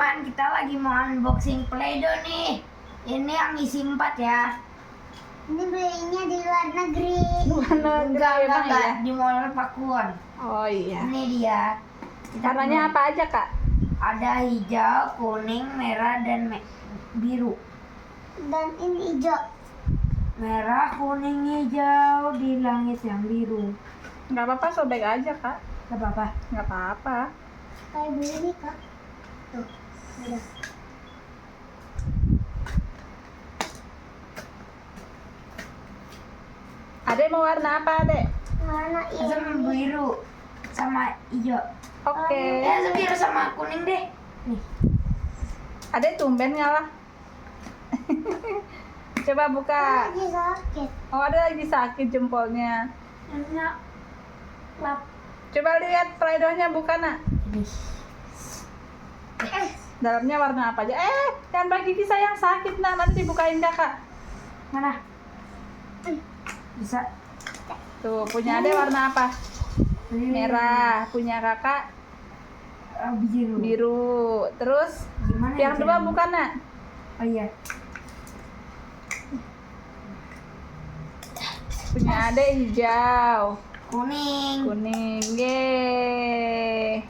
teman-teman, kita lagi mau unboxing Play-Doh nih. Ini yang isi 4 ya. Ini belinya di luar negeri. Enggak, di Mall Pakuwon. Oh iya. Ini dia. Warnanya apa aja, Kak? Ada hijau, kuning, merah, dan biru. Dan ini hijau. Merah, kuning, hijau di langit yang biru. Nggak apa-apa, sobek aja, Kak. Gak apa-apa. Nggak apa-apa. Kayak begini, Kak. Tuh, udah. Adek mau warna apa, Adek? Warna Sama ini. biru sama hijau. Oke. Biru sama kuning deh. Nih. Adek tumben ngalah. Coba buka. Lagi sakit. Oh, ada lagi sakit jempolnya. Enak. Lap. Coba lihat Play-Doh-nya, buka, Nak. Ini. Dalamnya warna apa aja? Jangan bagi Gigi sayang, sakit, Nak. Nanti dibukain Kakak. Mana? Bisa. Tuh, punya Adek warna apa? Merah. Punya Kakak Biru. biru. Terus Gimana yang dua caranya? bukan, Nak? Oh iya. Punya Adek hijau. Kuning. Kuning. Yeay.